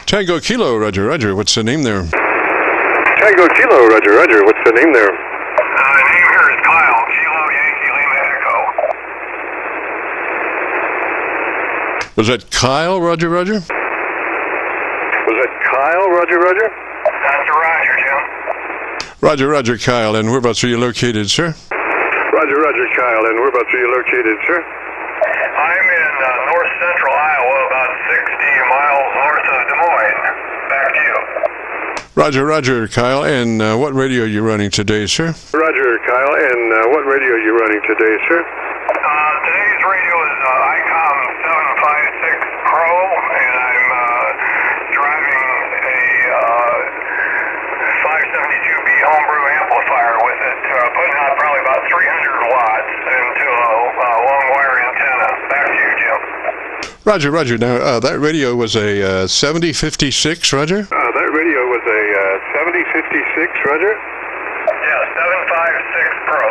Tango Kilo, Roger, Roger. What's the name there? Tango Kilo, Roger, Roger. What's the name there? Name here is Kyle, Kilo Yankee Lima Echo. Was that Kyle, Roger, Roger? Was that Kyle, Roger, Roger? That's Roger, Jim. Roger, Roger, Kyle. And whereabouts are you located, sir? Roger, Roger, Kyle. And whereabouts are you located, sir? I'm in north central Iowa, about 60 miles north of Des Moines. Back to you. Roger, Roger, Kyle. And what radio are you running today, sir? Roger, Kyle. And what radio are you running today, sir? Today's radio is ICOM 756 Pro, and I'm driving a 572B homebrew amplifier with it, putting out probably about 300 watts into a long wire antenna. Back to you, Jim. Roger, Roger. Now, that radio was a 7056, Roger? That radio was a 7056, Roger? Yeah, 756 Pro.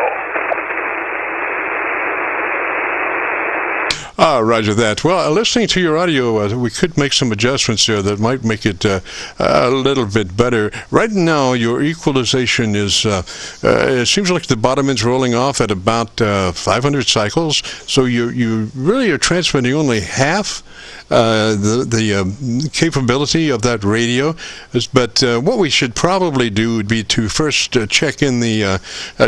Roger that. Well, listening to your audio, we could make some adjustments there that might make it a little bit better. Right now, your equalization is, it seems like the bottom end's rolling off at about 500 cycles, so you really are transmitting only half the capability of that radio. But what we should probably do would be to first check in the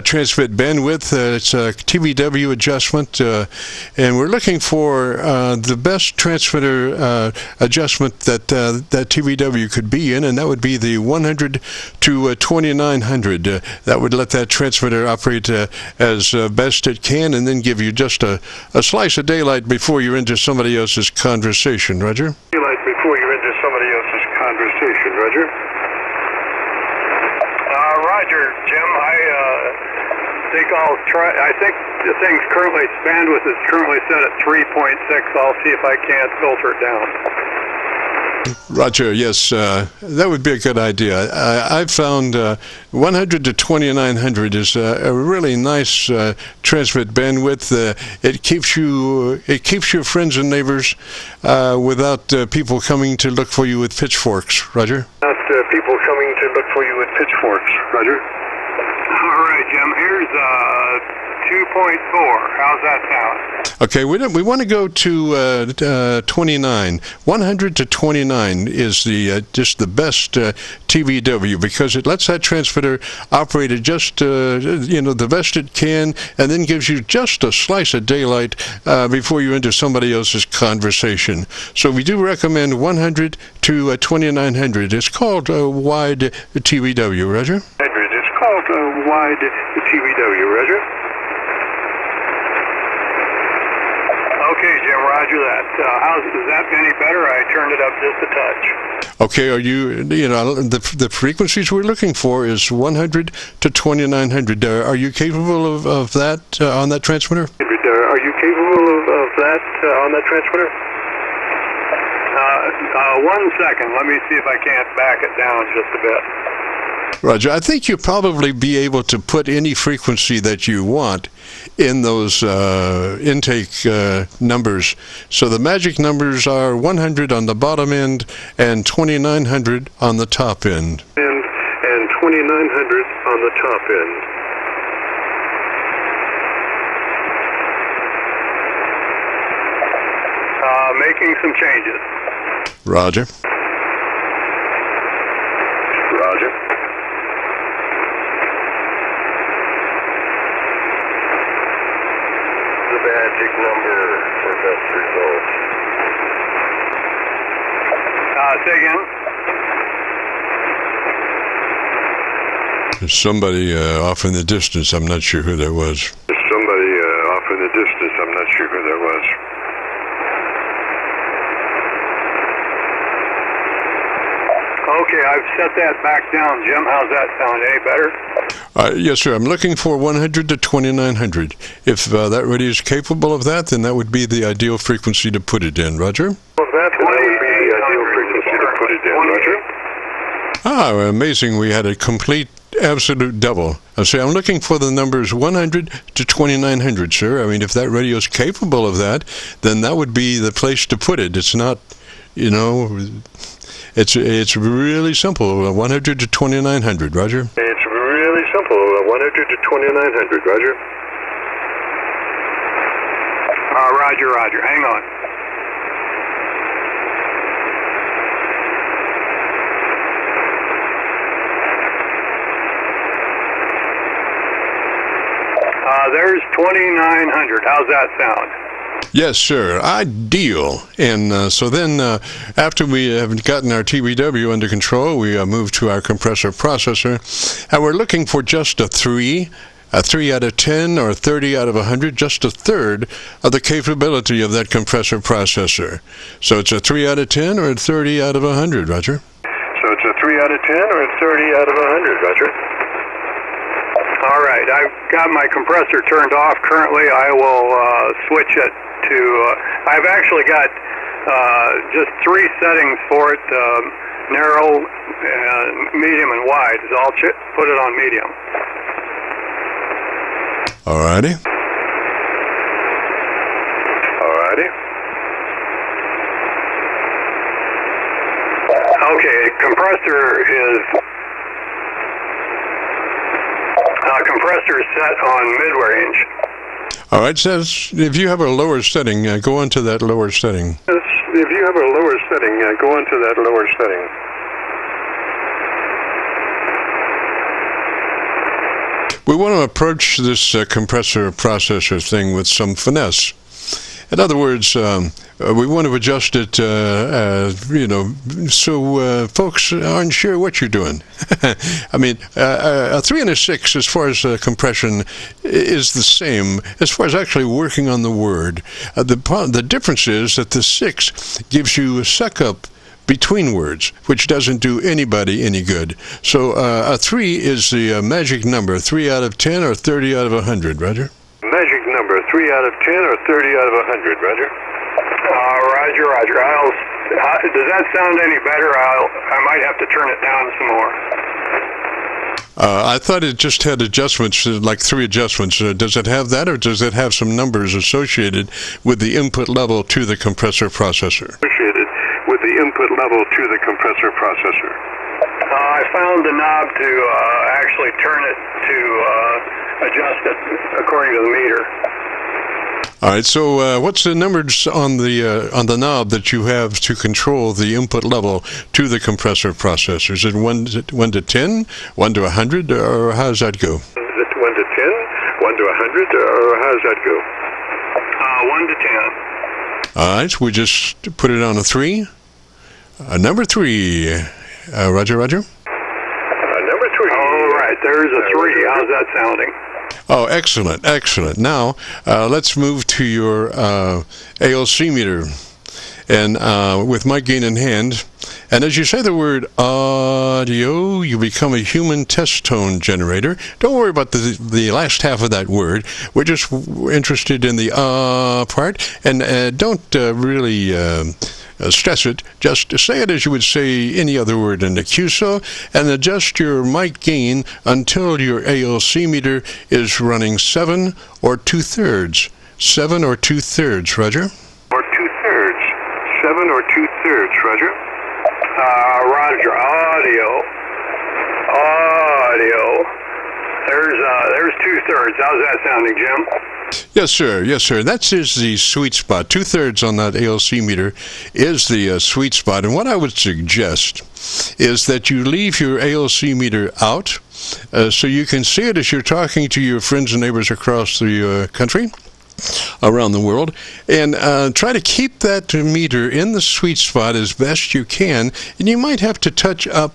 transmit bandwidth. It's a TVW adjustment, and we're looking for the best transmitter adjustment that TVW could be in, and that would be the 100 to 2900. That would let that transmitter operate as best it can, and then give you just a slice of daylight before you're into somebody else's conversation, Roger? Daylight before you're into somebody else's conversation, Roger? Roger, Jim. I think the thing's currently, its bandwidth is currently set at 3.6. I'll see if I can't filter it down. Roger, yes, that would be a good idea. I've found 100 to 2900 is a really nice transmit bandwidth. It keeps your friends and neighbors without people coming to look for you with pitchforks, Roger? Without people coming to look for you with pitchforks, Roger? All right, Jim. Here's 2.4. How's that sound? Okay, we want to go to 29. 100 to 29 is the just the best TVW, because it lets that transmitter operate at just the best it can, and then gives you just a slice of daylight before you enter somebody else's conversation. So we do recommend 100 to 2900. It's called wide TVW, Roger? It's called wide TVW, Roger? Okay, Jim, roger that. Is that any better? I turned it up just a touch. Okay, are the frequencies we're looking for is 100 to 2900. Are you capable of that on that transmitter? Are you capable of that on that transmitter? 1 second. Let me see if I can't back it down just a bit. Roger, I think you'll probably be able to put any frequency that you want in those intake numbers. So the magic numbers are 100 on the bottom end and 2900 on the top end. And 2900 on the top end. Making some changes. Roger. Roger. The magic number for best results. Say again. There's somebody off in the distance. I'm not sure who that was. There's somebody off in the distance. I'm not sure who that was. Okay, I've set that back down, Jim. How's that sound? Any better? Yes, sir. I'm looking for 100 to 2900. If that radio is capable of that, then that would be the ideal frequency to put it in. Roger? Well, that would be the ideal frequency to put it in, Roger. Amazing. We had a complete absolute double. I say I'm looking for the numbers 100 to 2900, sir. I mean, if that radio is capable of that, then that would be the place to put it. It's not, you know, it's really simple. 100 to 2900, Roger. It's really simple. 100 to 2900, Roger. Roger. Hang on. There's 2900. How's that sound? Yes, sir. Ideal. And so then after we have gotten our TBW under control, we move to our compressor processor, and we're looking for just a 3 out of 10 or 30 out of 100, just a third of the capability of that compressor processor. So it's a 3 out of 10 or a 30 out of 100, Roger? So it's a 3 out of 10 or a 30 out of 100, Roger? All right, I've got my compressor turned off. Currently, I will switch it to, I've actually got just 3 settings for it, narrow, medium, and wide. So I'll put it on medium. Alrighty. Okay, compressor is set on mid-range. All right, says if you have a lower setting, go into that lower setting. If you have a lower setting, go into that lower setting. We want to approach this compressor processor thing with some finesse. In other words, we want to adjust it, so folks aren't sure what you're doing. I mean, a 3 and a 6 as far as compression is the same as far as actually working on the word. The difference is that the 6 gives you a suck-up between words, which doesn't do anybody any good. So a 3 is the magic number, 3 out of 10 or 30 out of 100, Roger? Magic number, 3 out of 10 or 30 out of 100, Roger? Roger. Does that sound any better? I might have to turn it down some more. I thought it just had adjustments, like 3 adjustments. Does it have that, or does it have some numbers associated with the input level to the compressor processor? Associated with the input level to the compressor processor. I found the knob to actually turn it to adjust it according to the meter. All right. So, what's the numbers on the knob that you have to control the input level to the compressor processor? Is it 1 to 10, 1 to 100, or how does that go? Is it 1 to 10, 1 to 100, or how does that go? 1 to 10. All right. We just put it on a 3. Number 3. Roger. Number 3. All right. There's a 3. How's that sounding? Oh, excellent. Now, let's move to your ALC meter, and with mic gain in hand, and as you say the word audio, you become a human test tone generator. Don't worry about the last half of that word. We're just interested in the part, and don't really stress it. Just say it as you would say any other word in the QSO, and adjust your mic gain until your ALC meter is running 7 or 2/3. 7 or 2/3, Roger? Or 2/3. 7 or 2/3, Roger? Roger. Audio. There's 2/3. How's that sounding, Jim? Yes, sir. That is the sweet spot. 2/3 on that ALC meter is the sweet spot. And what I would suggest is that you leave your ALC meter out so you can see it as you're talking to your friends and neighbors across the country, around the world, and try to keep that meter in the sweet spot as best you can. And you might have to touch up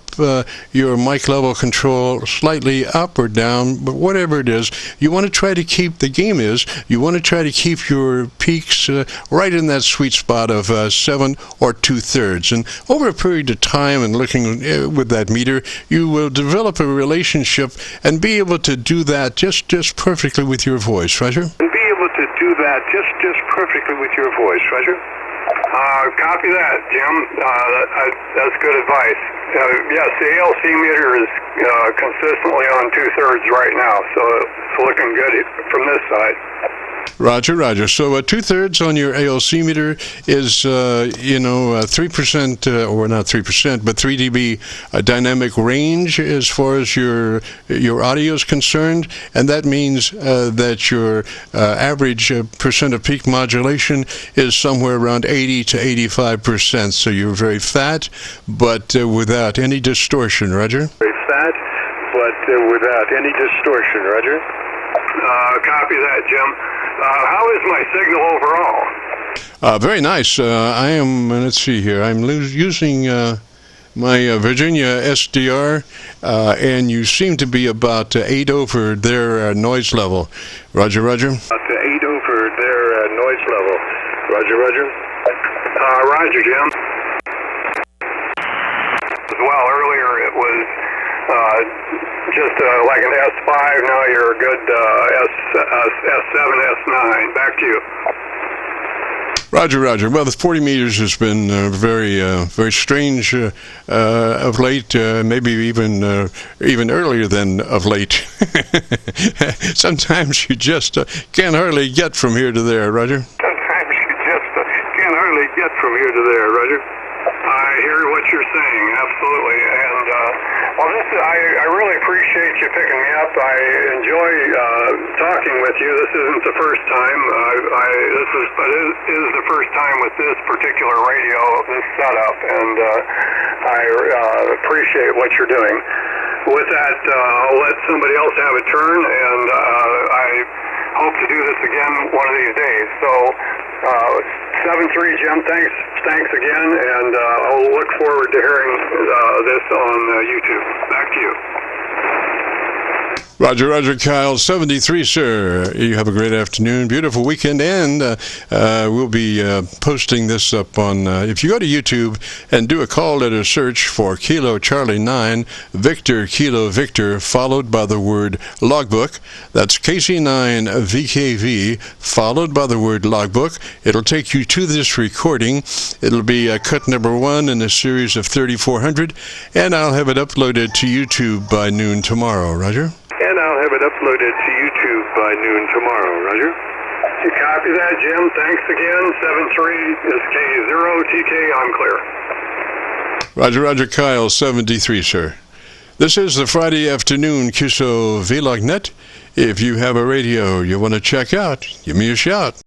your mic level control slightly up or down, but whatever it is, you want to try to keep, the game is, you want to try to keep your peaks right in that sweet spot of 7 or 2/3. And over a period of time and looking with that meter, you will develop a relationship and be able to do that just perfectly with your voice, Roger? To do that just perfectly with your voice, Roger? Copy that, Jim. That's good advice. Yes, the ALC meter is consistently on 2/3 right now, so it's looking good from this side. Roger, Roger. So 2/3 on your ALC meter is, 3%, or not 3%, but 3 dB dynamic range as far as your audio is concerned, and that means that your average percent of peak modulation is somewhere around 80 to 85%. So you're very fat, but without any distortion, Roger. Very fat, but without any distortion, Roger. Copy that, Jim. How is my signal overall? Very nice. I am, let's see here, I'm using my Virginia SDR, and you seem to be about 8 over their noise level. Roger, Roger. About 8 over their noise level. Roger, Roger. Roger, Jim. As well, earlier it was just like an S5, now you're a good S7, S9. Back to you. Roger, Roger. Well, the 40 meters has been very strange of late, maybe even earlier than of late. Sometimes you just can't hardly get from here to there, Roger. Sometimes you just can't hardly get from here to there, Roger. I hear what you're saying, absolutely, and I really appreciate you picking me up. I enjoy talking with you. This isn't the first time. It is the first time with this particular radio, this setup, and I appreciate what you're doing. With that, I'll let somebody else have a turn, and I hope to do this again one of these days. So, 7-3, Jim, thanks again, and I'll look forward to hearing this on YouTube. Back to you. Roger, Roger, Kyle, 73, sir. You have a great afternoon, beautiful weekend, and we'll be posting this up on, if you go to YouTube and do a call letter search for Kilo Charlie 9, Victor Kilo Victor, followed by the word logbook, that's KC9VKV, followed by the word logbook. It'll take you to this recording. It'll be cut number 1 in a series of 3400, and I'll have it uploaded to YouTube by noon tomorrow, Roger. And I'll have it uploaded to YouTube by noon tomorrow, Roger. You copy that, Jim. Thanks again. 7-3 is K0TK. I'm clear. Roger, Roger, Kyle, 73, sir. This is the Friday afternoon Qso-Vlog net. If you have a radio you want to check out, give me a shout.